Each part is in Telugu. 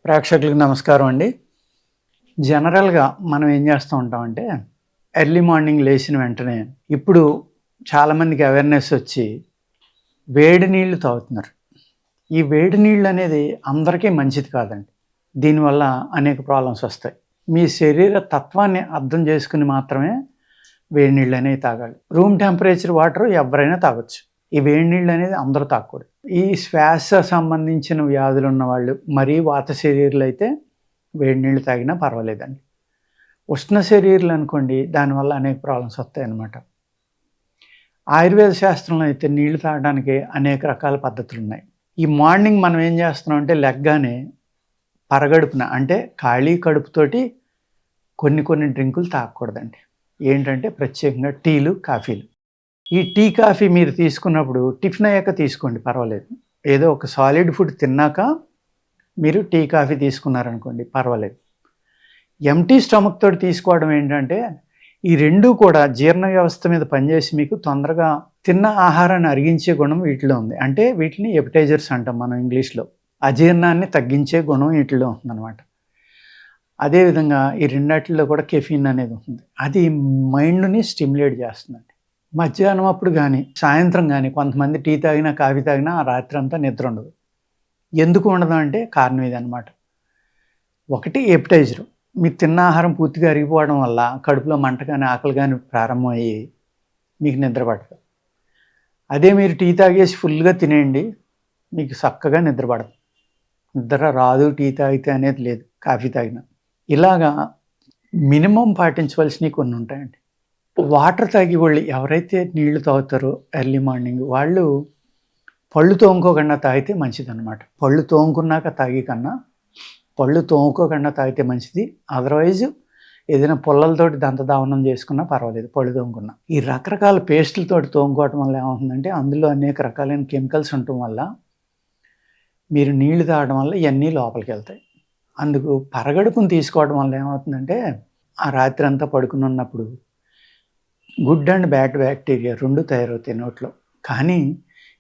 ప్రేక్షకులకు నమస్కారం అండి. జనరల్‌గా మనం ఏం చేస్తూ ఉంటామంటే, ఎర్లీ మార్నింగ్ లేచిన వెంటనే ఇప్పుడు చాలామందికి అవేర్‌నెస్ వచ్చి వేడి నీళ్లు తాగుతున్నారు. ఈ వేడి నీళ్ళనేది అందరికీ మంచిది కాదండి. దీనివల్ల అనేక ప్రాబ్లమ్స్ వస్తాయి. మీ శరీర తత్వాన్ని అర్థం చేసుకొని మాత్రమే వేడి నీళ్ళనేవి తాగాలి. రూమ్ టెంపరేచర్ వాటర్ ఎవ్వరైనా తాగొచ్చు. ఈ వేడి నీళ్ళనేది అందరూ తాగకూడదు. ఈ శ్వాస సంబంధించిన వ్యాధులు ఉన్నవాళ్ళు, మరీ వాత శరీరులైతే వేడి నీళ్ళు తాగినా పర్వాలేదండి. ఉష్ణ శరీరులు అనుకోండి, దానివల్ల అనేక ప్రాబ్లమ్స్ వస్తాయన్నమాట. ఆయుర్వేద శాస్త్రంలో అయితే నీళ్లు తాగడానికి అనేక రకాల పద్ధతులున్నాయి. ఈ మార్నింగ్ మనం ఏం చేస్తున్నామంటే లెగ్గానే పరగడుపున అంటే ఖాళీ కడుపుతోటి కొన్ని డ్రింకులు తాగకూడదండి. ఏంటంటే ప్రత్యేకంగా టీలు, కాఫీలు. ఈ టీ, కాఫీ మీరు తీసుకున్నప్పుడు టిఫిన్ అయ్యాక తీసుకోండి, పర్వాలేదు. ఏదో ఒక సాలిడ్ ఫుడ్ తిన్నాక మీరు టీ, కాఫీ తీసుకున్నారనుకోండి, పర్వాలేదు. ఎంప్టీ స్టమక్ తోటి తీసుకోవడం ఏంటంటే ఈ రెండూ కూడా జీర్ణ వ్యవస్థ మీద పనిచేసి మీకు తొందరగా తిన్న ఆహారాన్ని అరిగించే గుణం వీటిలో ఉంది. అంటే వీటిని ఎపిటైజర్స్ అంటాం మనం ఇంగ్లీష్లో. అజీర్ణాన్ని తగ్గించే గుణం వీటిలో ఉందన్నమాట. అదేవిధంగా ఈ రెండాటిల్లో కూడా కెఫీన్ అనేది ఉంటుంది. అది మైండ్ని స్టిమ్యులేట్ చేస్తుందండి. మధ్యాహ్నం అప్పుడు కానీ, సాయంత్రం కానీ కొంతమంది టీ తాగినా, కాఫీ తాగినా ఆ రాత్రి అంతా నిద్ర ఉండదు. ఎందుకు ఉండదు అంటే కారణం ఇదనమాట. ఒకటి ఎపిటైజరు. మీరు తిన్న ఆహారం పూర్తిగా అరిగిపోవడం వల్ల కడుపులో మంట కానీ, ఆకలి కానీ ప్రారంభమయ్యి మీకు నిద్ర పడదు. అదే మీరు టీ తాగేసి ఫుల్గా తినేయండి, మీకు చక్కగా నిద్ర పడదు. నిద్ర రాదు టీ తాగితే అనేది లేదు, కాఫీ తాగినా. ఇలాగా మినిమం పాటించవలసినవి కొన్ని ఉంటాయండి. వాటర్ తాగి వాళ్ళు ఎవరైతే నీళ్లు తాగుతారో ఎర్లీ మార్నింగ్, వాళ్ళు పళ్ళు తోముకోకుండా తాగితే మంచిదన్నమాట. పళ్ళు తోముకున్నాక తాగి కన్నా పళ్ళు తోముకోకుండా తాగితే మంచిది. అదర్వైజ్ ఏదైనా పుల్లలతోటి దంతధావనం చేసుకున్నా పర్వాలేదు, పళ్ళు తోముకున్నా. ఈ రకరకాల పేస్టులతోటి తోముకోవటం వల్ల ఏమవుతుందంటే అందులో అనేక రకాలైన కెమికల్స్ ఉండటం వల్ల మీరు నీళ్లు తాగడం వల్ల ఇవన్నీ లోపలికి వెళ్తాయి. అందుకు పరగడుపును తీసుకోవడం వల్ల ఏమవుతుందంటే ఆ రాత్రి అంతా పడుకుని ఉన్నప్పుడు గుడ్ అండ్ బ్యాడ్ బ్యాక్టీరియా రెండు తయారవుతాయి నోట్లో. కానీ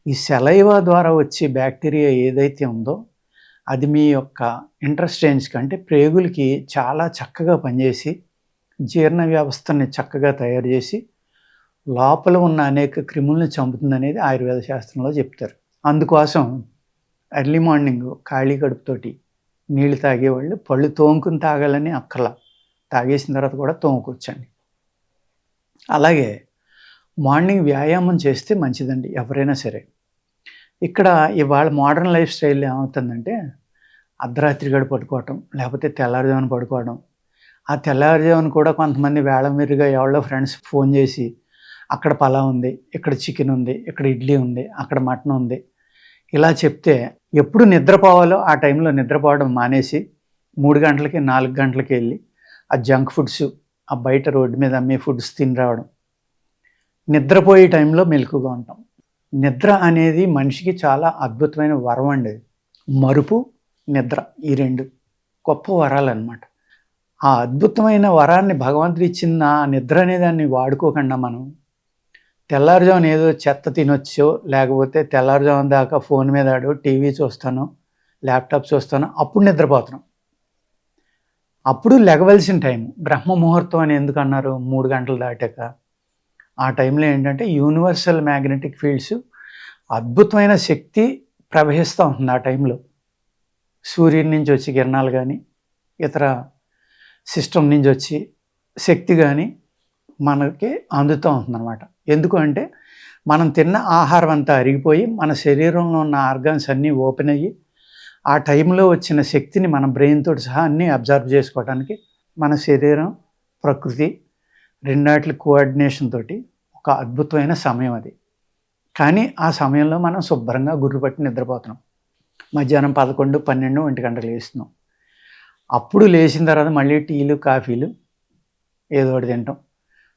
ఈ సెలైవా ద్వారా వచ్చే బ్యాక్టీరియా ఏదైతే ఉందో అది మీ యొక్క ఇంటెస్టైన్స్కి అంటే ప్రేగులకి చాలా చక్కగా పనిచేసి జీర్ణ వ్యవస్థని చక్కగా తయారు చేసి లోపల ఉన్న అనేక క్రిములను చంపుతుందనేది ఆయుర్వేద శాస్త్రంలో చెప్తారు. అందుకోసం ఎర్లీ మార్నింగ్ ఖాళీ కడుపుతోటి నీళ్ళు తాగేవాళ్ళు పళ్ళు తోముకుని తాగాలని అక్కర్లా, తాగేసిన తర్వాత కూడా తోముకోవచ్చండి. అలాగే మార్నింగ్ వ్యాయామం చేస్తే మంచిదండి ఎవరైనా సరే. ఇక్కడ ఇవాళ మోడర్న్ లైఫ్ స్టైల్ ఏమవుతుందంటే అర్ధరాత్రి గడి పడుకోవటం, లేకపోతే తెల్లారుజామున పడుకోవడం. ఆ తెల్లారుజామున కూడా కొంతమంది వేళమిరిగా ఎవరో ఫ్రెండ్స్ ఫోన్ చేసి అక్కడ పలావ్ ఉంది, ఇక్కడ చికెన్ ఉంది, ఇక్కడ ఇడ్లీ ఉంది, అక్కడ మటన్ ఉంది, ఇలా చెప్తే ఎప్పుడు నిద్రపోవాలో ఆ టైంలో నిద్రపోవడం మానేసి 3 గంటలకి 4 గంటలకి వెళ్ళి ఆ జంక్ ఫుడ్స్, ఆ బయట రోడ్డు మీద అమ్మే ఫుడ్స్ తిని రావడం. నిద్రపోయే టైంలో మెలకుగా ఉంటాం. నిద్ర అనేది మనిషికి చాలా అద్భుతమైన వరం అండి. మరుపు, నిద్ర ఈ రెండు గొప్ప వరాలు అన్నమాట. ఆ అద్భుతమైన వరాన్ని భగవంతుడు ఇచ్చిన ఆ నిద్ర అనేదాన్ని వాడుకోకుండా మనం తెల్లారుజామున ఏదో చెత్త తినొచ్చో, లేకపోతే తెల్లారుజామున దాకా ఫోన్ మీద ఆడో టీవీ చూస్తాను, ల్యాప్టాప్ చూస్తాను, అప్పుడు నిద్రపోతున్నాం. అప్పుడు లెగవలసిన టైం బ్రహ్మ ముహూర్తం అని ఎందుకు అన్నారు? 3 గంటలు దాటాక. ఆ టైంలో ఏంటంటే యూనివర్సల్ మ్యాగ్నెటిక్ ఫీల్డ్స్ అద్భుతమైన శక్తి ప్రవహిస్తూ ఉంటుంది. ఆ టైంలో సూర్యుడి నుంచి వచ్చే కిరణాలు కానీ, ఇతర సిస్టమ్ నుంచి వచ్చి శక్తి కానీ మనకి అందుతూ ఉంటుందన్నమాట. ఎందుకు అంటే మనం తిన్న ఆహారం అంతా అరిగిపోయి మన శరీరంలో ఉన్న ఆర్గాన్స్ అన్నీ ఓపెన్ అయ్యి ఆ టైంలో వచ్చిన శక్తిని మన బ్రెయిన్ తోటి సహా అన్నీ అబ్జర్వ్ చేసుకోవడానికి మన శరీరం, ప్రకృతి రెండాట్ల కోఆర్డినేషన్ తోటి ఒక అద్భుతమైన సమయం అది. కానీ ఆ సమయంలో మనం శుభ్రంగా గుర్రుపట్టి నిద్రపోతున్నాం. మధ్యాహ్నం 11, 12, 1 గంటలకు లేస్తున్నాం. అప్పుడు లేచిన తర్వాత మళ్ళీ టీలు, కాఫీలు ఏదో ఒకటి తింటాం,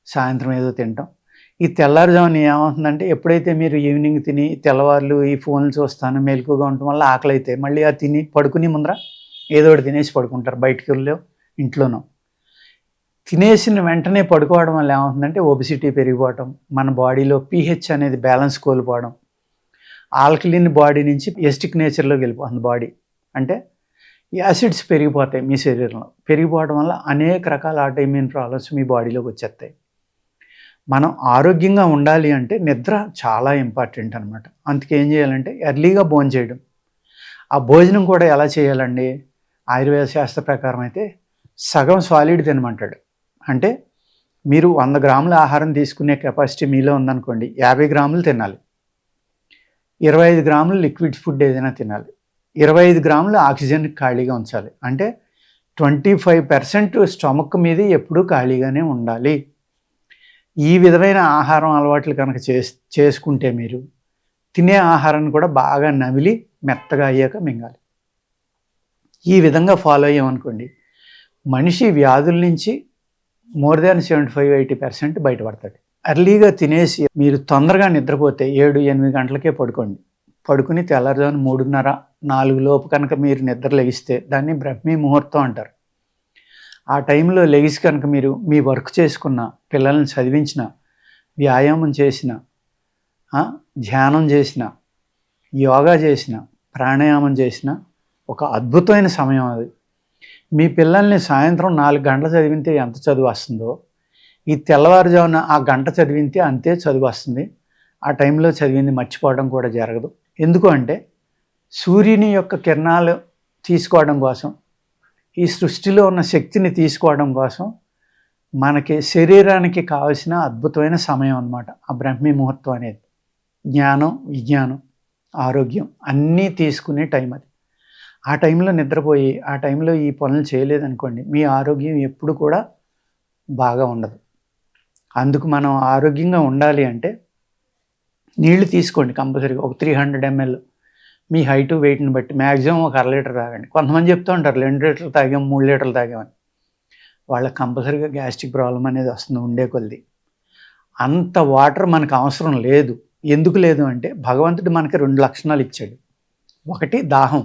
సాయంత్రం ఏదో తింటాం. ఈ తెల్లారుజామున ఏమవుతుందంటే ఎప్పుడైతే మీరు ఈవినింగ్ తిని తెల్లవారులు ఈ ఫోన్లు చూస్తాను మెలకుగా ఉండటం వల్ల ఆకలి అయితే మళ్ళీ ఆ తిని పడుకుని ముందర ఏదో ఒకటి తినేసి పడుకుంటారు, బయటికి వెళ్ళో ఇంట్లోనో. తినేసిన వెంటనే పడుకోవడం వల్ల ఏమవుతుందంటే ఒబిసిటీ పెరిగిపోవటం, మన బాడీలో pH అనేది బ్యాలెన్స్ కోల్పోవడం, ఆల్కలిన్ బాడీ నుంచి ఎసిటిక్ నేచర్లోకి వెళ్ళిపోతుంది బాడీ. అంటే యాసిడ్స్ పెరిగిపోతాయి మీ శరీరంలో. పెరిగిపోవడం వల్ల అనేక రకాల ఆటోఇమ్యూన్ ప్రాబ్లమ్స్ మీ బాడీలోకి వచ్చేస్తాయి. మనం ఆరోగ్యంగా ఉండాలి అంటే నిద్ర చాలా ఇంపార్టెంట్ అనమాట. అందుకే ఏం చేయాలంటే ఎర్లీగా భోంచేయడం. ఆ భోజనం కూడా ఎలా చేయాలండి? ఆయుర్వేద శాస్త్ర ప్రకారం అయితే సగం సాలిడ్ తినమంటాడు. అంటే మీరు 100 గ్రాముల ఆహారం తీసుకునే కెపాసిటీ మీలో ఉందనుకోండి, 50 గ్రాములు తినాలి. 25 గ్రాములు లిక్విడ్ ఫుడ్ ఏదైనా తినాలి. 25 గ్రాములు ఆక్సిజన్ ఖాళీగా ఉంచాలి. అంటే 25% స్టమక్ మీద ఎప్పుడూ ఖాళీగానే ఉండాలి. ఈ విధమైన ఆహారం అలవాట్లు కనుక చేసుకుంటే మీరు తినే ఆహారాన్ని కూడా బాగా నమిలి మెత్తగా అయ్యాక మింగాలి. ఈ విధంగా ఫాలో అయ్యామనుకోండి, మనిషి వ్యాధుల నుంచి మోర్ దాన్ 75-80% బయటపడతాడు. ఎర్లీగా తినేసి మీరు తొందరగా నిద్రపోతే 7-8 గంటలకే పడుకోండి. పడుకుని తెల్లారుజామున 3:30-4 లోపు కనుక మీరు నిద్ర లెగిస్తే దాన్ని బ్రహ్మీ ముహూర్తం అంటారు. ఆ టైంలో లెగిసి కనుక మీరు మీ వర్క్ చేసుకున్న, పిల్లల్ని చదివించిన, వ్యాయామం చేసిన, ధ్యానం చేసిన, యోగా చేసిన, ప్రాణాయామం చేసిన ఒక అద్భుతమైన సమయం అది. మీ పిల్లల్ని సాయంత్రం 4 గంటలు చదివితే ఎంత చదువు వస్తుందో, ఈ తెల్లవారుజామున ఆ గంట చదివితే అంతే చదువు వస్తుంది. ఆ టైంలో చదివింది మర్చిపోవడం కూడా జరగదు. ఎందుకు అంటే సూర్యుని యొక్క కిరణాలు తీసుకోవడం కోసం, ఈ సృష్టిలో ఉన్న శక్తిని తీసుకోవడం కోసం మనకి శరీరానికి కావలసిన అద్భుతమైన సమయం అన్నమాట ఆ బ్రహ్మీ ముహూర్తం అనేది. జ్ఞానం, విజ్ఞానం, ఆరోగ్యం అన్నీ తీసుకునే టైం అది. ఆ టైంలో నిద్రపోయి ఆ టైంలో ఈ పనులు చేయలేదనుకోండి, మీ ఆరోగ్యం ఎప్పుడు కూడా బాగా ఉండదు. అందుకు మనం ఆరోగ్యంగా ఉండాలి అంటే నీళ్లు తీసుకోండి కంపల్సరీగా. ఒక 300 ml మీ హైటు వెయిట్ని బట్టి మ్యాక్సిమం ఒక 1/2 లీటర్ తాగండి. కొంతమంది చెప్తూ ఉంటారు 2 లీటర్లు తాగాం, 3 లీటర్లు తాగామని. వాళ్ళకి కంపల్సరీగా గ్యాస్ట్రిక్ ప్రాబ్లం అనేది వస్తుంది ఉండే కొద్ది. అంత వాటర్ మనకు అవసరం లేదు. ఎందుకు లేదు అంటే భగవంతుడు మనకి 2 లక్షణాలు ఇచ్చాడు. 1 దాహం,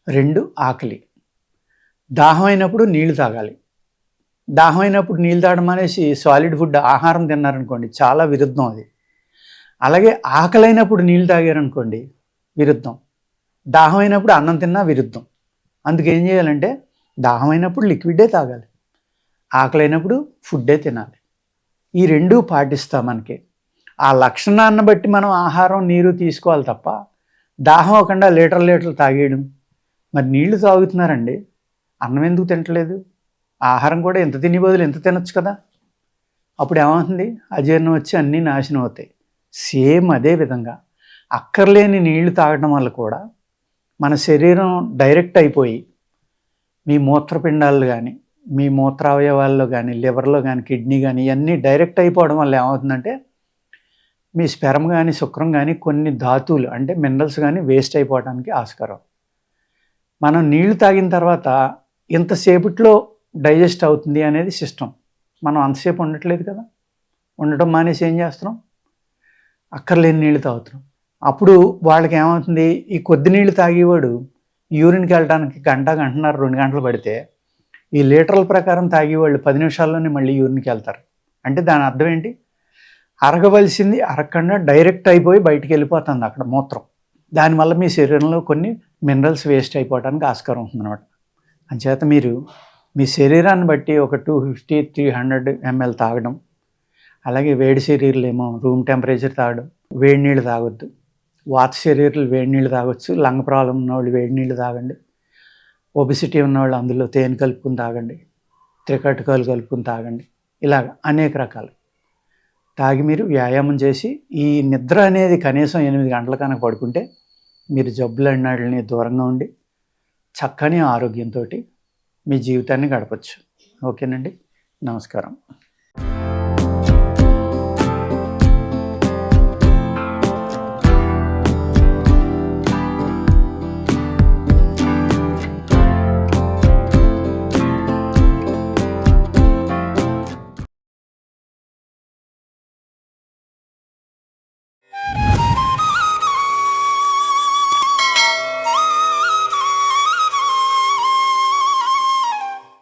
2 ఆకలి. దాహం అయినప్పుడు నీళ్లు తాగాలి. దాహం అయినప్పుడు నీళ్ళు తాగడం అనేసి సాలిడ్ ఫుడ్ ఆహారం తిన్నారనుకోండి చాలా విరుద్ధం అది. అలాగే ఆకలైనప్పుడు నీళ్ళు తాగారనుకోండి విరుద్ధం. దాహం అయినప్పుడు అన్నం తిన్నా విరుద్ధం. అందుకేం చేయాలంటే దాహం అయినప్పుడు లిక్విడే తాగాలి, ఆకలైనప్పుడు ఫుడ్డే తినాలి. ఈ 2 పాటిస్తాం మనకి. ఆ లక్షణాన్ని బట్టి మనం ఆహారం, నీరు తీసుకోవాలి తప్ప దాహం అవ్వకుండా లీటర్లు తాగేయడం. మరి నీళ్లు తాగుతున్నారండి, అన్నం ఎందుకు తినట్లేదు? ఆహారం కూడా ఎంత తిని బదులు ఎంత తినొచ్చు కదా. అప్పుడు ఏమవుతుంది? అజీర్ణం వచ్చి అన్నీ నాశనం అవుతాయి. సేమ్ అదే విధంగా అక్కర్లేని నీళ్లు తాగడం వల్ల కూడా మన శరీరం డైరెక్ట్ అయిపోయి మీ మూత్రపిండాలు కానీ, మీ మూత్రావయవాల్లో కానీ, లివర్లో కానీ, కిడ్నీ కానీ ఇవన్నీ డైరెక్ట్ అయిపోవడం వల్ల ఏమవుతుందంటే మీ స్పెర్మ్ కానీ, శుక్రం కానీ కొన్ని ధాతువులు అంటే మినరల్స్ కానీ వేస్ట్ అయిపోవడానికి ఆస్కారం. మనం నీళ్లు తాగిన తర్వాత ఇంతసేపట్లో డైజెస్ట్ అవుతుంది అనేది సిస్టమ్. మనం అంతసేపు ఉండట్లేదు కదా. ఉండటం మానేసి ఏం చేస్తున్నాం? అక్కర్లేని నీళ్ళు తాగుతున్నాం. అప్పుడు వాళ్ళకి ఏమవుతుంది? ఈ కొద్ది నీళ్ళు తాగేవాడు యూరిన్కి వెళ్ళడానికి గంటన్నర 2 గంటలు పడితే ఈ లీటర్ల ప్రకారం తాగేవాళ్ళు 10 నిమిషాల్లోనే మళ్ళీ యూరిన్కి వెళ్తారు. అంటే దాని అర్థం ఏంటి? అరగవలసింది అరగకుండా డైరెక్ట్ అయిపోయి బయటికి వెళ్ళిపోతుంది అక్కడ మూత్రం. దానివల్ల మీ శరీరంలో కొన్ని మినరల్స్ వేస్ట్ అయిపోవడానికి ఆస్కారం ఉంటుందన్నమాట. అంచేత మీరు మీ శరీరాన్ని బట్టి ఒక 250-300 ml తాగడం, అలాగే వేడి శరీరాలు ఏమో రూమ్ టెంపరేచర్ తాగడం. వేడి నీళ్ళు తాగొద్దు. వాత శరీరాలు వేడి నీళ్ళు తాగొచ్చు. లంగ్ ప్రాబ్లం ఉన్నవాళ్ళు వేడి నీళ్ళు తాగండి. ఒబిసిటీ ఉన్నవాళ్ళు అందులో తేనె కలుపుకుని తాగండి, త్రికటకాలు కలుపుకుని తాగండి. ఇలాగ అనేక రకాలు తాగి మీరు వ్యాయామం చేసి ఈ నిద్ర అనేది కనీసం 8 గంటల కనుక పడుకుంటే మీరు జబ్బులన్నిటిని దూరంగా ఉండి చక్కని ఆరోగ్యంతో మీ జీవితాన్ని గడపచ్చు. ఓకేనండి, నమస్కారం.